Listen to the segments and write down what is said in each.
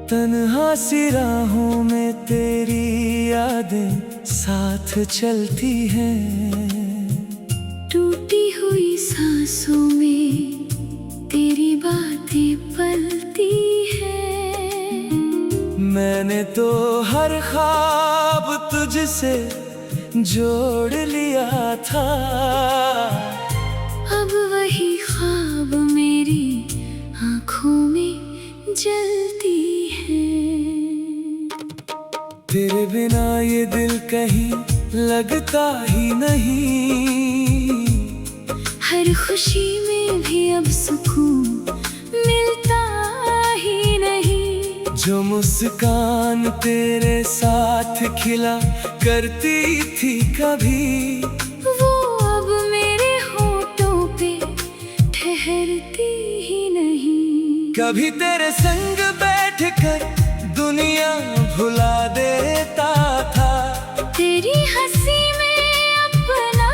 तन्हा सी राहों में तेरी यादें साथ चलती हैं, टूटी हुई सांसों में तेरी बातें पलती हैं। मैंने तो हर ख्वाब तुझसे जोड़ लिया था, अब वही ख्वाब मेरी आँखों में जलती है। तेरे बिना ये दिल कहीं लगता ही नहीं, हर खुशी में भी अब सुकून मिलता ही नहीं। जो मुस्कान तेरे साथ खिला करती थी कभी, वो अब मेरे होठों पे ठहरती ही नहीं। कभी तेरे संग बैठकर दुनिया भुला देता था, तेरी हंसी में अपना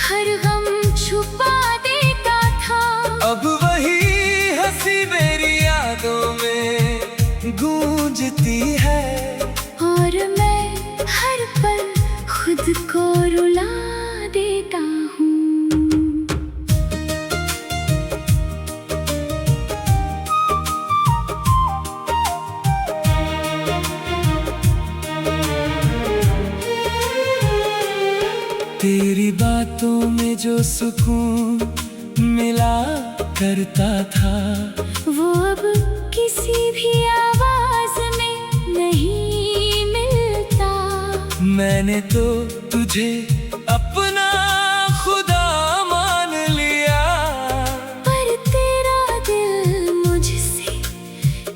हर गम छुपा देता था। अब वही हंसी मेरी यादों में गूंजती है, और मैं हर पल खुद को रुला देता हूँ। तेरी बातों में जो सुकून मिला करता था, वो अब किसी भी आवाज में नहीं मिलता। मैंने तो तुझे अपना खुदा मान लिया, पर तेरा दिल मुझसे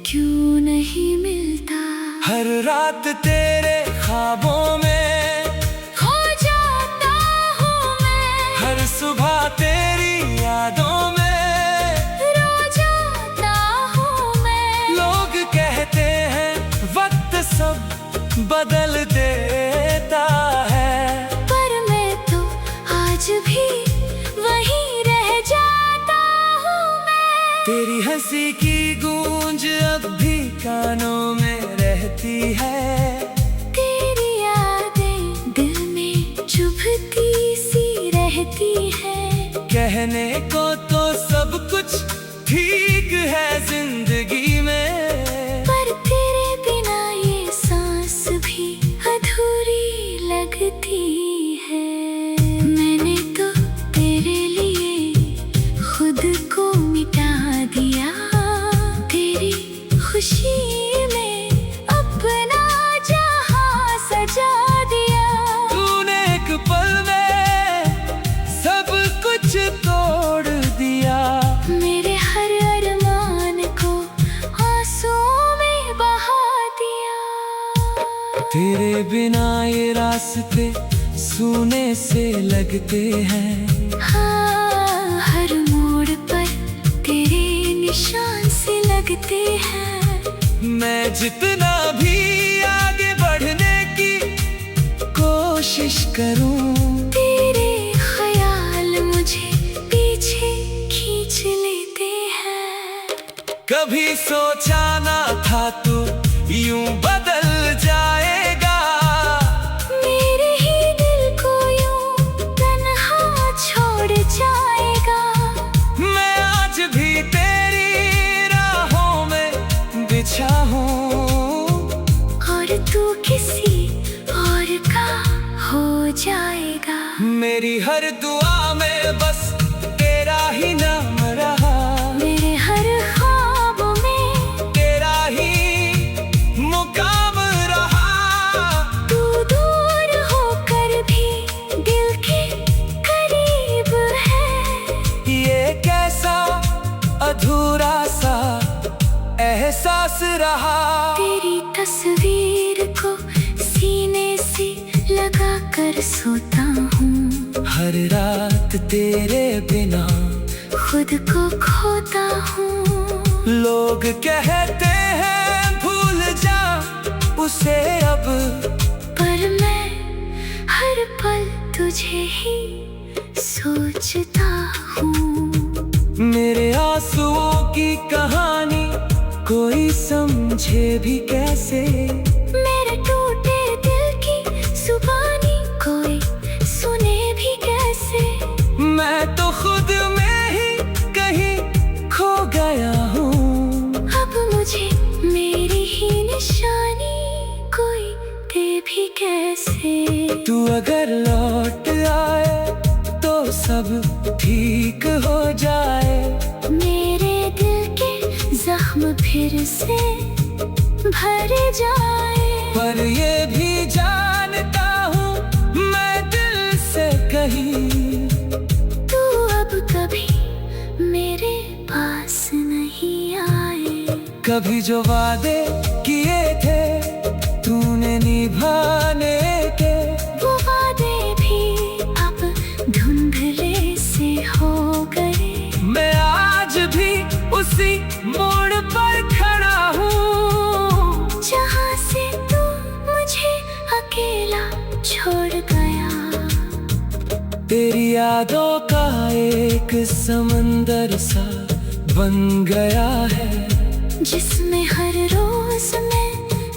क्यों नहीं मिलता। हर रात तेरे ख्वाबों में हर सुबह तेरी यादों में रो जाता हूँ मैं। लोग कहते हैं वक्त सब बदल देता है, पर मैं तो आज भी वहीं रह जाता हूँ मैं। तेरी हंसी की गूंज अब भी कानों में रहती है, तेरी यादें दिल में चुभती रहती है। कहने को तो सब कुछ ठीक है जिंदगी में, पर तेरे बिना ये सांस भी अधूरी लगती है। मैंने तो तेरे लिए खुद को मिटा दिया, तेरी खुशी में अपना जहां सजा दिया। तूने एक पल में तोड़ दिया, मेरे हर अरमान को आंसुओं में बहा दिया। तेरे बिना ये रास्ते सूने से लगते हैं, हाँ, हर मोड़ पर तेरे निशान से लगते हैं। मैं जितना भी आगे बढ़ने की कोशिश करूं, तेरे ख्याल मुझे पीछे खींच लेते हैं। कभी सोचा ना था तू यूं बदल जाएगा, मेरे ही दिल को यूं तन्हा छोड़ जाएगा। मैं आज भी तेरी राहों में बिछा हूँ, और तू किसी और का हो जाएगा। मेरी हर दुआ में बस तेरा ही नाम रहा, मेरे हर ख्वाब में तेरा ही मुकाम रहा। तू दूर होकर भी दिल के करीब है। ये कैसा अधूरा सा पास रहा। तेरी तस्वीर को सीने से लगा कर सोता हूँ। हर रात तेरे बिना खुद को खोता हूँ। लोग कहते हैं भूल जा उसे अब, पर मैं हर पल तुझे ही सोचता हूँ। मेरे आंसुओं की कहानी कोई समझे भी कैसे, मेरे टूटे दिल की जुबानी कोई सुने भी कैसे। मैं तो खुद में ही कहीं खो गया हूँ। अब मुझे मेरी ही निशानी कोई दे भी कैसे। तू अगर लौट आए तो सब ठीक हो जाए। मेरे दिल के जख्म फिर से भर जाए। पर ये भी जानता हूँ मैं दिल से कहीं, तू अब कभी मेरे पास नहीं आए। कभी जो वादे किए थे तूने निभाने के, वो वादे भी अब धुंधले से हो गए। मैं आज भी उसी मोड़ पर खड़ा हूँ जहाँ से तू मुझे अकेला छोड़ गया। तेरी यादों का एक समंदर सा बन गया है, जिसमें हर रोज मैं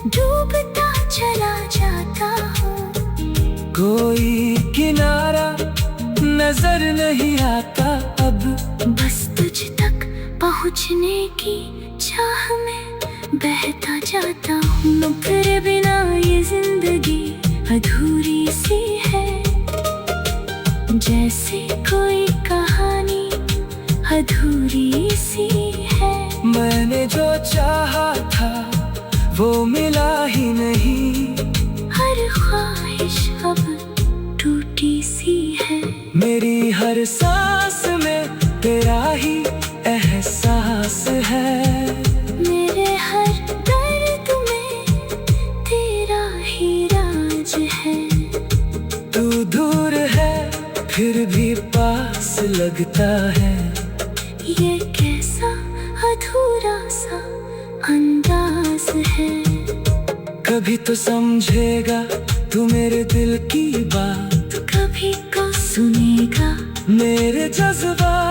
डूबता चला जाता हूँ। कोई किनारा नजर नहीं आता अब। बस तुझ तक पहुँचने की चाह में बहता जाता हूँ। तेरे बिना ये जिंदगी अधूरी सी है, जैसे कोई कहानी अधूरी सी है। मैंने जो चाहा था वो मिला ही नहीं, हर ख्वाहिश अब टूटी सी है। मेरी हर सांस में तेरा ही एहसास है। मेरे हर दर्द में तेरा ही राज है। तू दूर है फिर भी पास लगता है। ये कैसा अधूरा सा अंदाज है। कभी तो समझेगा तू मेरे दिल की बात, कभी को सुनेगा मेरे जज्बात।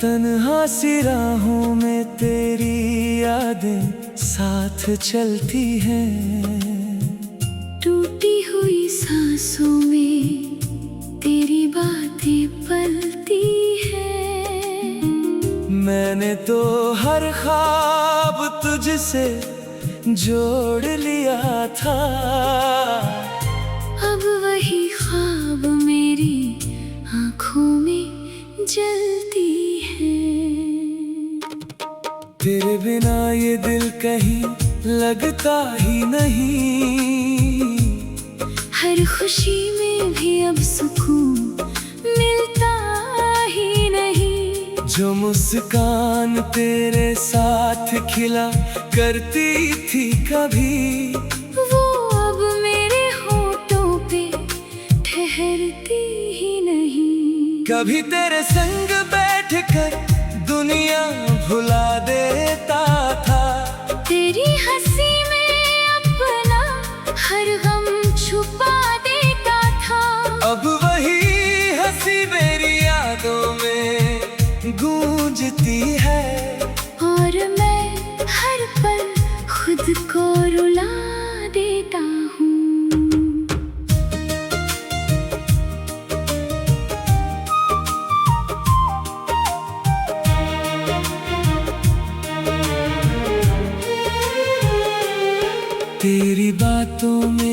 तन्हा सी राहों में तेरी यादें साथ चलती हैं। टूटी हुई सांसों में तेरी बातें पलती है। मैंने तो हर ख्वाब तुझसे जोड़ लिया था। अब वही ख्वाब मेरी आँखों में जलती है। तेरे बिना ये दिल कहीं लगता ही नहीं। हर खुशी में भी अब सुकून मिलता ही नहीं। जो मुस्कान तेरे साथ खिला करती थी कभी, वो अब मेरे होठों पे ठहरती ही नहीं। कभी तेरे संग बैठकर दुनिया भुला देता था। तेरी हंसी में अपना हर गम छुपा देता था। अब वही हंसी मेरी यादों में गूंजती है। और मैं हर पल खुद को रुला देता हूँ।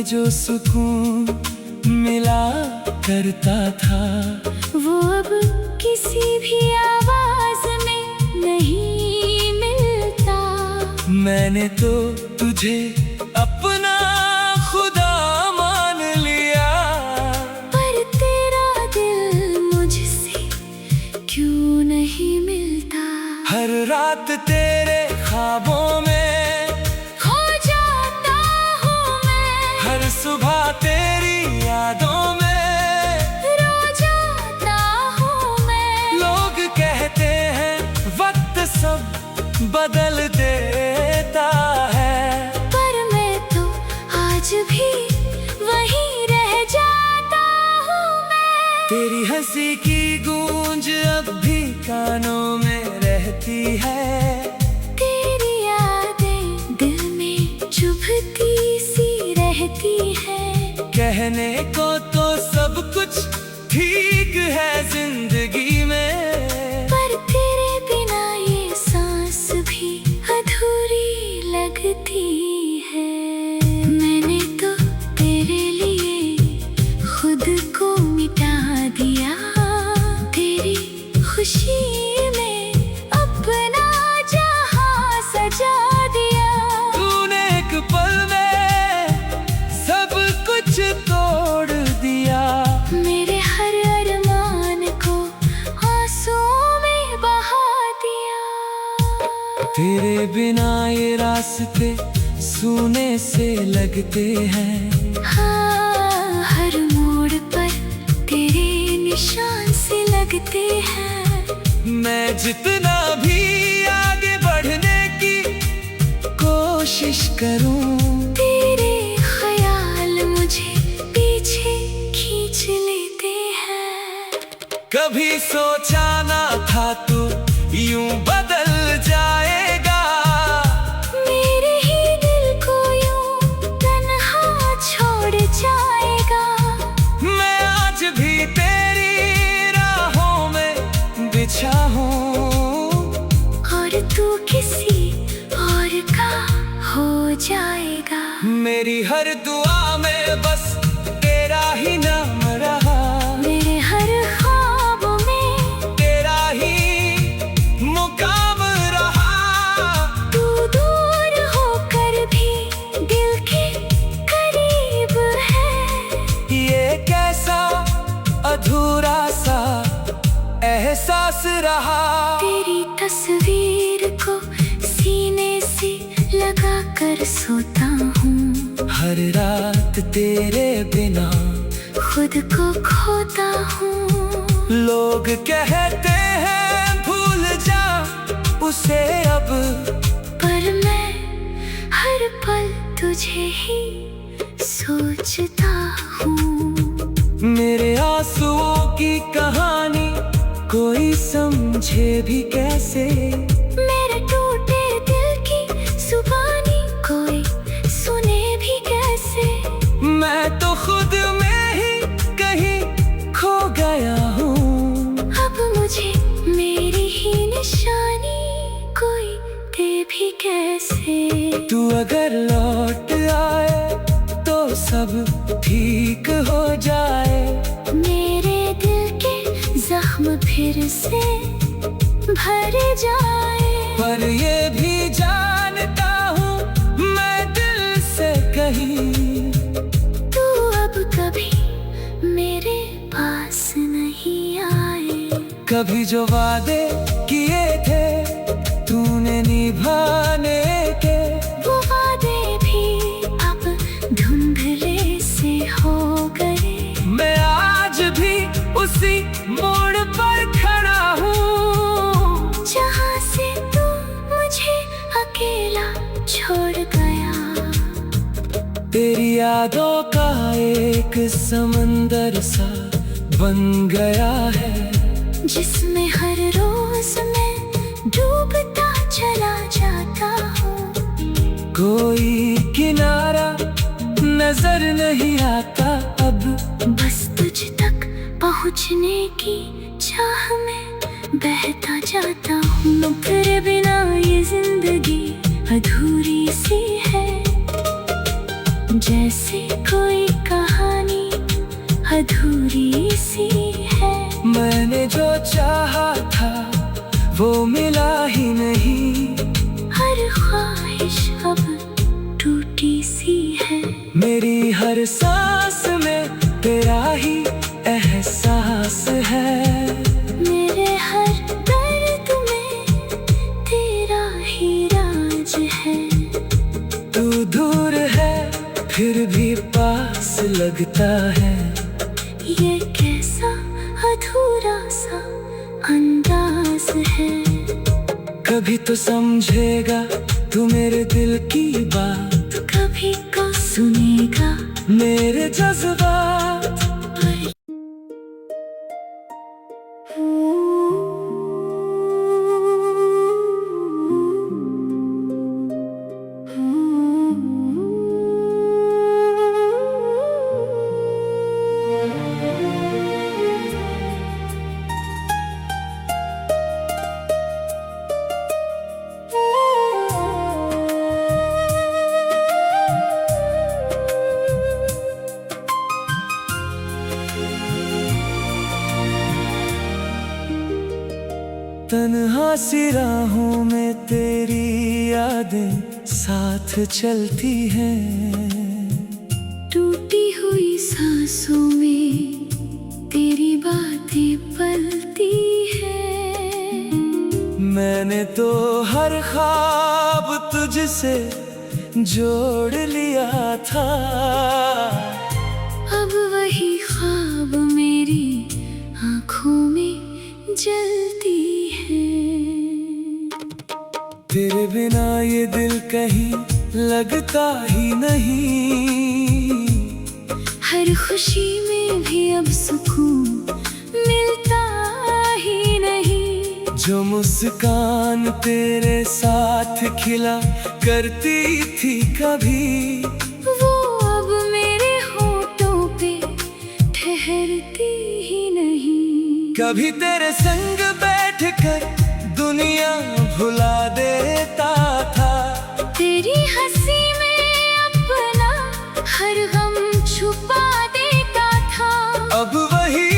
जो सुकून मिला करता था, वो अब किसी भी आवाज में नहीं मिलता। मैंने तो तुझे अपना खुदा मान लिया, पर तेरा दिल मुझसे क्यों नहीं मिलता। हर रात तेरे ख्वाबों में खो जाता हूँ मैं, हर सुबह तेरी यादों में रो जाता हूँ मैं। लोग कहते हैं वक्त सब बदल देता है, पर मैं तो आज भी वहीं रह जाता हूँ मैं। तेरी हंसी की गूंज अब भी कानों में रहती है, तेरी यादें दिल में चुभती सी रहती है। कहने को तो सब कुछ ठीक है जिंदगी में, पर तेरे बिना ये सांस भी अधूरी लगती है। मैंने तो तेरे लिए खुद को मिटा दिया, तेरी खुशी में अपना जहां सजा दिया। तूने एक पल में सब कुछ तोड़ दिया, मेरे हर अरमान को आंसुओं में बहा दिया। तेरे बिना ये रास्ते सूने से लगते हैं, हाँ, हर मोड़ पर तेरे निशान से लगते हैं। मैं जितना भी आगे बढ़ने की कोशिश करूं, तेरे ख्याल मुझे पीछे खींच लेते हैं। कभी सोचा ना था तू यूं बदल जाएगा, मेरे ही दिल को यूं तन्हा छोड़ जाएगा। मैं आज भी तेरी राहों में बिछा हूँ, और तू किसी और का हो जाएगा। मेरी हर दुआ में बस तेरा ही नाम रहा, मेरे हर ख्वाब में तेरा ही मुकाम रहा। तू दूर होकर भी दिल के करीब है। ये कैसा अधूरा सा एहसास रहा, तेरी तस्वीर को सीने से लगा कर सोता हूँ, हर रात तेरे बिना खुद को खोता हूँ। लोग कहते हैं भूल जा उसे अब, पर मैं हर पल तुझे ही सोचता हूँ। मेरे आंसुओं की कहानी कोई समझे भी कैसे, मेरे टूटे दिल की जुबानी कोई सुने भी कैसे। मैं तो खुद में ही कहीं खो गया हूँ, अब मुझे मेरी ही निशानी कोई दे भी कैसे। तू अगर लौट आए तो सब ठीक हो जाए, मेरे दिल के जख्म फिर से भर जाए। पर ये भी जानता हूँ मैं दिल से कहीं, तू अब कभी मेरे पास नहीं आए। कभी जो वादे किए थे तूने निभाने के, वो वादे भी अब धुंधले से हो गए। मैं आज भी उसी मोड़ पर खड़ा हूँ, जहाँ से तू मुझे अकेला छोड़ गया। तेरी यादों का एक समंदर सा बन गया है, जिसमें हर रोज मैं डूबता चला जाता हूँ। कोई किनारा नजर नहीं आता अब, बस तुझ तक पहुँचने की चाह में बहता जाता हूँ। तेरे बिना ये जिंदगी अधूरी सी है। जैसे कोई कहानी अधूरी सी है। मैंने जो चाहा था वो मिला ही नहीं, हर ख्वाहिश अब टूटी सी है। मेरी हर सांस में तेरा ही एहसास है। मेरे हर दर्द में तेरा ही राज है। तू दूर है फिर भी पास लगता है। ये कैसा अधूरा सा अंदाज है। कभी तो समझेगा तू मेरे दिल की बात, कभी को सुनेगा मेरे जज्बात। तन्हा सी राहों में तेरी यादें साथ चलती हैं। टूटी हुई सांसों में तेरी बातें पलती है। मैंने तो हर ख्वाब तुझसे जोड़ लिया था। अब वही ख्वाब मेरी आँखों में जलती है। तेरे बिना ये दिल कहीं लगता ही नहीं। हर खुशी में भी अब सुकून मिलता ही नहीं। जो मुस्कान तेरे साथ खिला करती थी कभी, वो अब मेरे होठों पे ठहरती ही नहीं। कभी तेरे संग बैठकर दुनिया भुला देता था। तेरी हंसी में अपना हर गम छुपा देता था। अब वही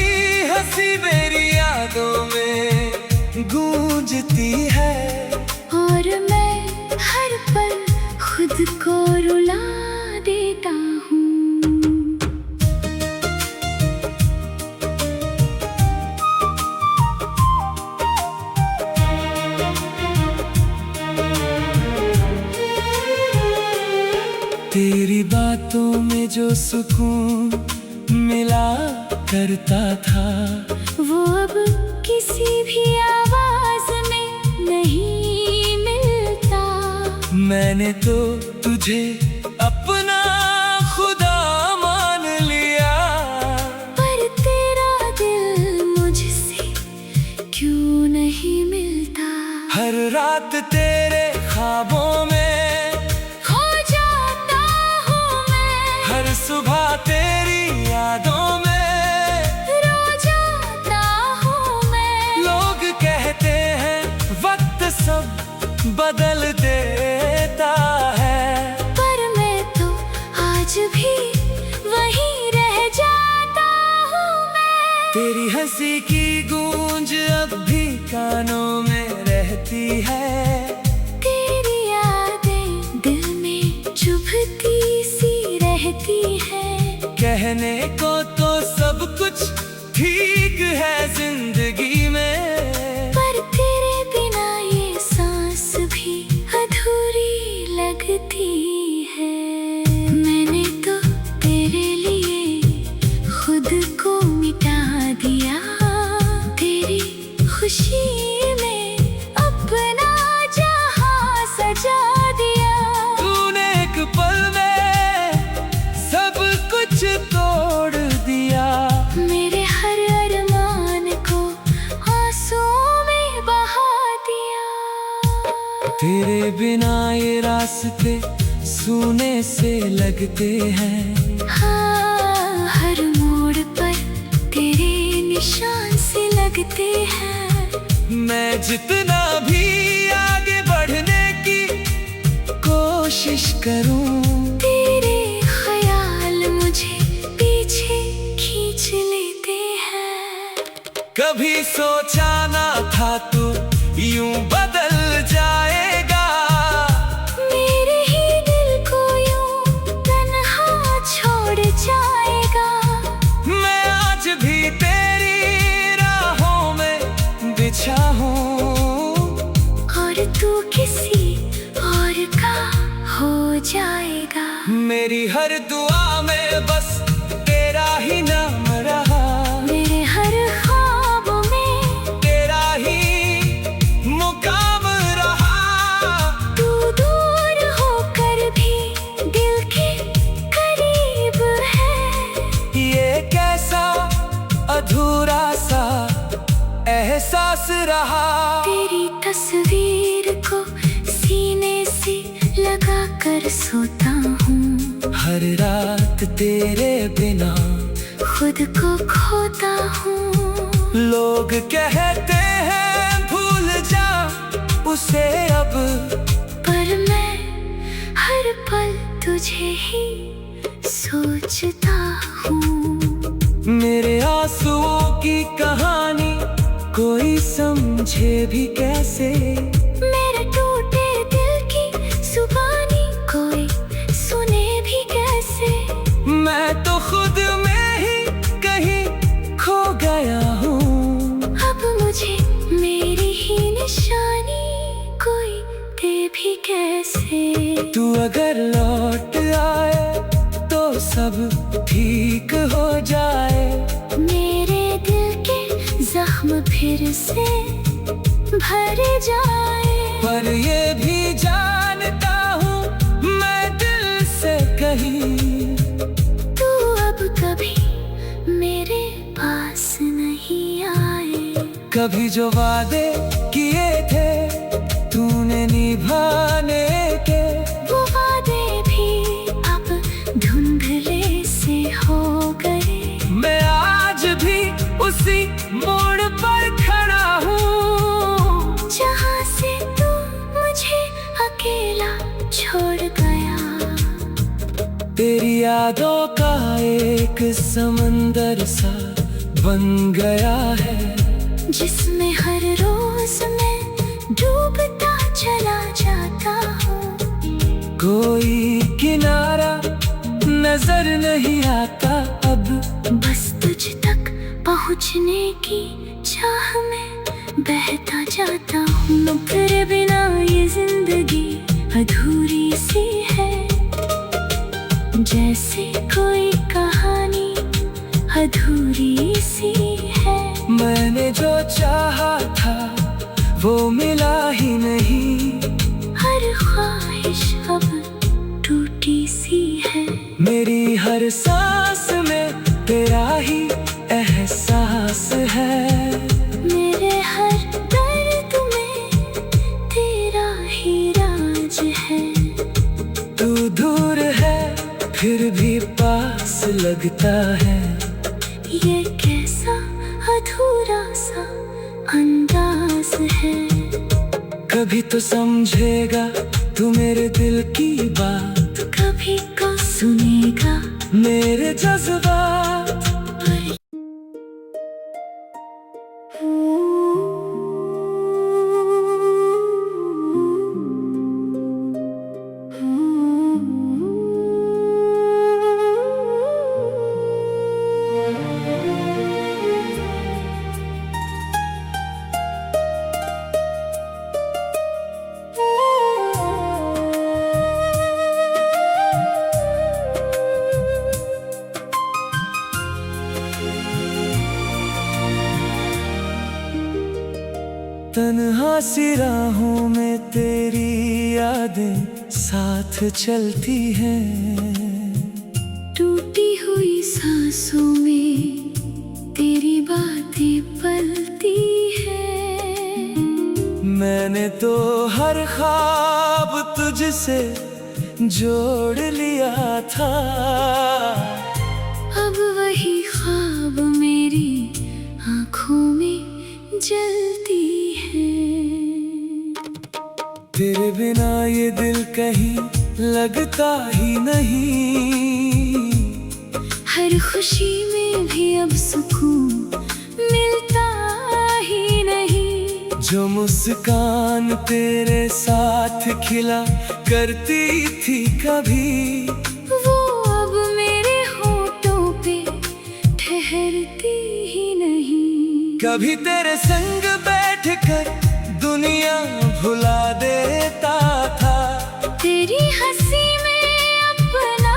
हंसी मेरी यादों में गूंजती है। और मैं हर पल खुद को रुला देता हूँ। तेरी बातों में जो सुकून मिला करता था, वो अब किसी भी आवाज में नहीं मिलता। मैंने तो तुझे अपना खुदा मान लिया। पर तेरा दिल मुझसे क्यों नहीं मिलता। हर रात तेरे ख्वाबों में हर सुबह तेरी यादों में रो जाता हूँ मैं। लोग कहते हैं वक्त सब बदल देता है, पर मैं तो आज भी वहीं रह जाता हूँ मैं। तेरी हंसी की गूंज अब भी कानों में रहती है। तेरी यादें दिल में चुभती सी रहती है। कहने को तो सब कुछ ठीक है जिंदगी में, पर तेरे बिना ये सांस भी अधूरी लगती है। मैंने तो तेरे लिए खुद को मिटा दिया। तेरी खुशी में अपना जहां सजा दिया। तूने एक पल में सब कुछ तोड़ दिया। मेरे हर अरमान को आंसुओं में बहा दिया। तेरे बिना ये रास्ते सूने से लगते हैं। हाँ, हर मोड़ पर तेरे निशान से लगते हैं। मैं जितना भी आगे बढ़ने की कोशिश करूं, तेरे कभी सोचा ना था तू यूं बदल जाएगा। मेरे ही दिल को यूं तन्हा छोड़ जाएगा। मैं आज भी तेरी राहों में बिछा हूँ, और तू किसी और का हो जाएगा। मेरी हर दुआ में बस तेरा ही नाम रहा। मेरे हर ख्वाब में तेरा ही मुकाम रहा। तू दूर होकर भी दिल के करीब है। ये कैसा अधूरा सा एहसास रहा। तेरी तस्वीर को सीने से लगा कर सोता हूँ। हर रात तेरे बिना खुद को खोता हूँ। लोग कहते हैं भूल जा उसे अब, पर मैं हर पल तुझे ही सोचता हूँ। मेरे आंसुओं की कहानी कोई समझे भी कैसे। मेरे टूटे दिल की जुबानी कोई सुने भी कैसे। मैं तो खुद में ही कहीं खो गया हूँ। अब मुझे मेरी ही निशानी कोई दे भी कैसे। तू अगर लौट आए तो सब ठीक हो जाए। मेरे दिल के जख्म फिर से भर जाए। पर ये भी जानता हूँ मैं दिल से कहीं, तू अब कभी मेरे पास नहीं आए। कभी जो वादे किए थे तूने निभाने के, वो वादे भी अब धुंधले से हो गए। मैं आज भी उसी मोड़ पर खड़ा हूँ, जहाँ से तू मुझे अकेला छोड़ गया। तेरी यादों का एक समंदर सा बन गया है, जिसमें हर रोज मैं डूबता चला जाता हूँ। कोई किनारा नजर नहीं आता अब। बस तुझ तक पहुँचने की चाह में बहता जाता हूँ। तेरे बिना ये जिंदगी अधूरी सी है, जैसे कोई कहानी अधूरी सी है। मैंने जो चाहा था वो मिला ही नहीं। हर ख्वाहिश अब टूटी सी है। मेरी हर सांस में तेरा ही एहसास है। मेरे हर दर्द में तेरा ही राज है। तू दूर है फिर भी पास लगता है। ये कैसा अधूरा सा अंदाज है। कभी तो समझेगा तू मेरे दिल की बात, कभी को सुनेगा मेरे जज्बात। तन्हा सी राहों में तेरी यादें साथ चलती हैं। टूटी हुई सांसों में तेरी बातें पलती है। मैंने तो हर ख्वाब तुझसे जोड़ लिया था। अब वही ख्वाब मेरी आँखों में जलती है। तेरे बिना ये दिल कहीं लगता ही नहीं। हर खुशी में भी अब सुकून मिलता जो मुस्कान तेरे साथ खिला करती थी कभी, वो अब मेरे होठों पे ठहरती ही नहीं। कभी तेरे संग बैठकर दुनिया भुला देता था, तेरी हंसी में अपना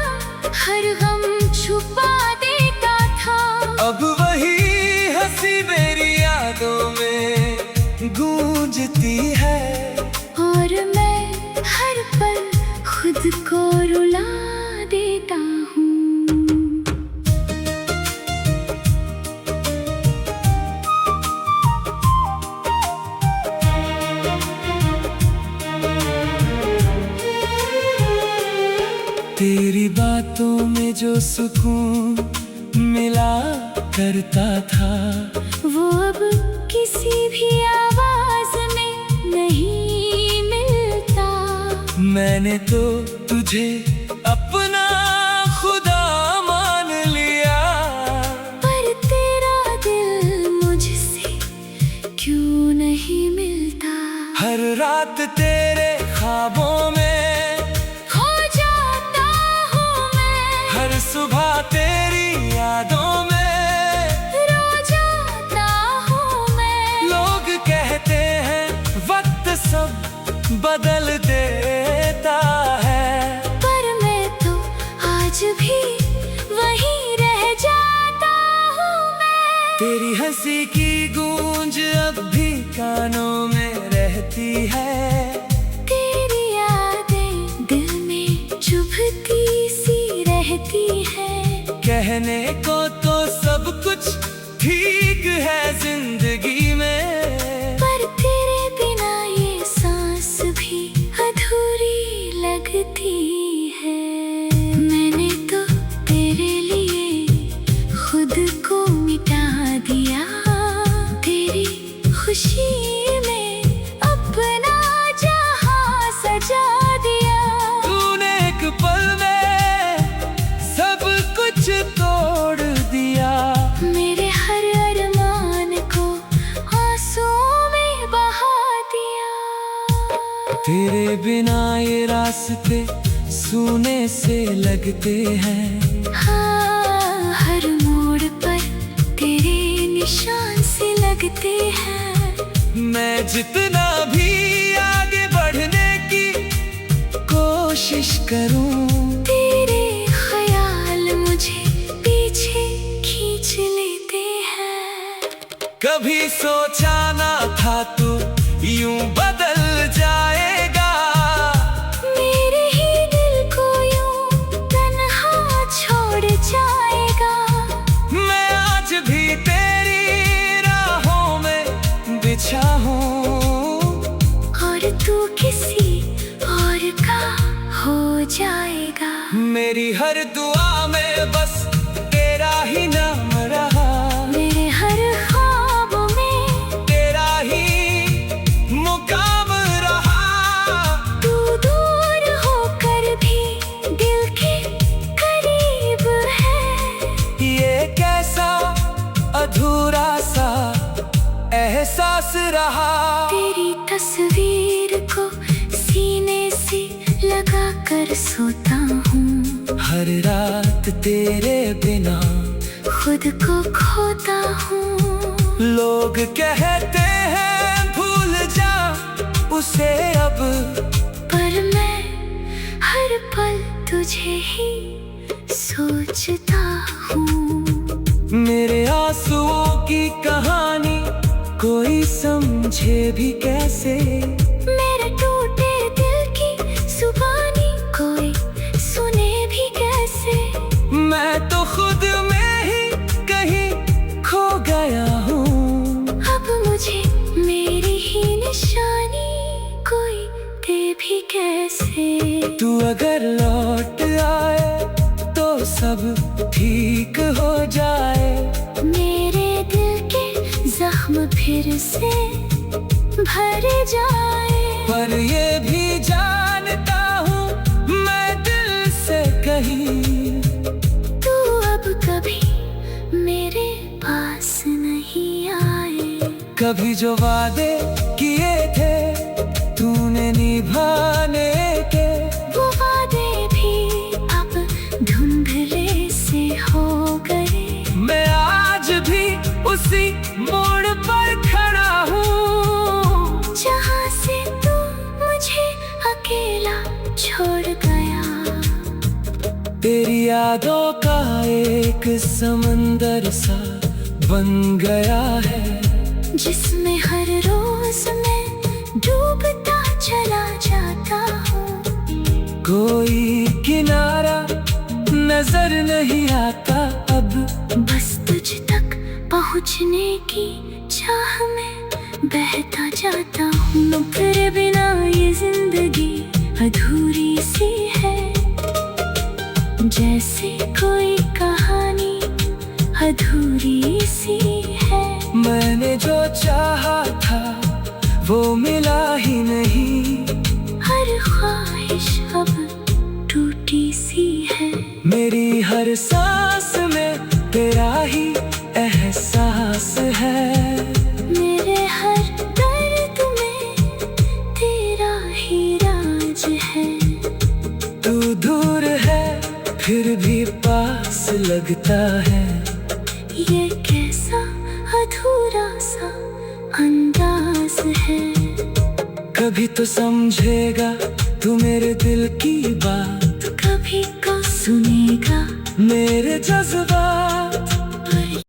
हर गम छुपा देता था। अब वही हंसी मेरी यादों में गूंजती है, और मैं हर पल खुद को रुला देता हूँ। तेरी बातों में जो सुकून मिला करता था, वो अब किसी भी आवाज में नहीं मिलता। मैंने तो तुझे अपना खुदा मान लिया, पर तेरा दिल मुझसे क्यों नहीं मिलता। हर रात तेरे ख्वाबों में हर सुबह तेरी यादों में रो जाता हूँ मैं। लोग कहते हैं वक्त सब बदल देता है, पर मैं तो आज भी वहीं रह जाता हूँ मैं। तेरी हंसी की गूंज अब भी कानों में रहती है, तेरी यादें दिल में चुभती रहती है। कहने को तो सब कुछ ठीक है जिंदगी में, पर तेरे बिना ये सांस भी अधूरी लगती है। मैंने तो तेरे लिए खुद को मिटा दिया, तेरी खुशी में अपना जहां सजा दिया। तूने एक पल में तोड़ दिया, मेरे हर अरमान को आंसुओं में बहा दिया। तेरे बिना ये रास्ते सूने से लगते हैं, हाँ, हर मोड़ पर तेरे निशान से लगते हैं। मैं जितना भी आगे बढ़ने की कोशिश करूं, तेरे ख्याल मुझे पीछे खींच लेते हैं। कभी सोचा ना था तू यूं बदल जाएगा, मेरे ही दिल को यूं तन्हा छोड़ जाएगा। मैं आज भी तेरी राहों में बिछा हूँ, और तू किसी और का हो जाएगा। मेरी हर दुआ में बस तेरा ही नाम रहा, मेरे हर ख्वाबों में तेरा ही मुकाम रहा। तू दूर होकर भी दिल के करीब है। ये कैसा अधूरा सा एहसास रहा, तेरी तस्वीर को सीने से लगा कर सोता हूँ। हर रात तेरे बिना खुद को खोता हूँ। लोग कहते हैं भूल जा उसे अब, पर मैं हर पल तुझे ही सोचता हूँ। मेरे आंसुओं की कहानी कोई समझे भी कैसे, मेरे टूटे दिल की जुबानी कोई सुने भी कैसे। मैं तो खुद में ही कहीं खो गया हूँ। अब मुझे मेरी ही निशानी कोई दे भी कैसे। तू अगर लौट आए तो सब ठीक हो जाए, मेरे दिल के जख्म फिर से भर जाए। पर ये भी जानता हूँ मैं दिल से कहीं, तू अब कभी मेरे पास नहीं आए। कभी जो वादे किए निभाने के। वो वादे भी अब धुंधले से हो गए। मैं आज भी उसी मोड़ पर खड़ा हूँ जहाँ से तू मुझे अकेला छोड़ गया। तेरी यादों का एक समंदर सा बन गया है, जिसमें हर रोज मैं डूबता चला जाता हूँ। कोई किनारा नजर नहीं आता अब। बस तुझ तक पहुँचने की चाह में बहता जाता हूँ। तेरे बिना ये जिंदगी अधूरी सी है, जैसे कोई कहानी अधूरी सी है। मैंने जो चाहा था वो मिला ही नहीं, हर ख्वाहिश अब टूटी सी है। मेरी हर सांस में तेरा ही एहसास है। मेरे हर दर्द में तेरा ही राज है। तू दूर है फिर भी पास लगता है। ये कैसा अधूरा सा अंदाज है। कभी तो समझेगा तू मेरे दिल की बात, कभी को सुनेगा मेरे जज्बात।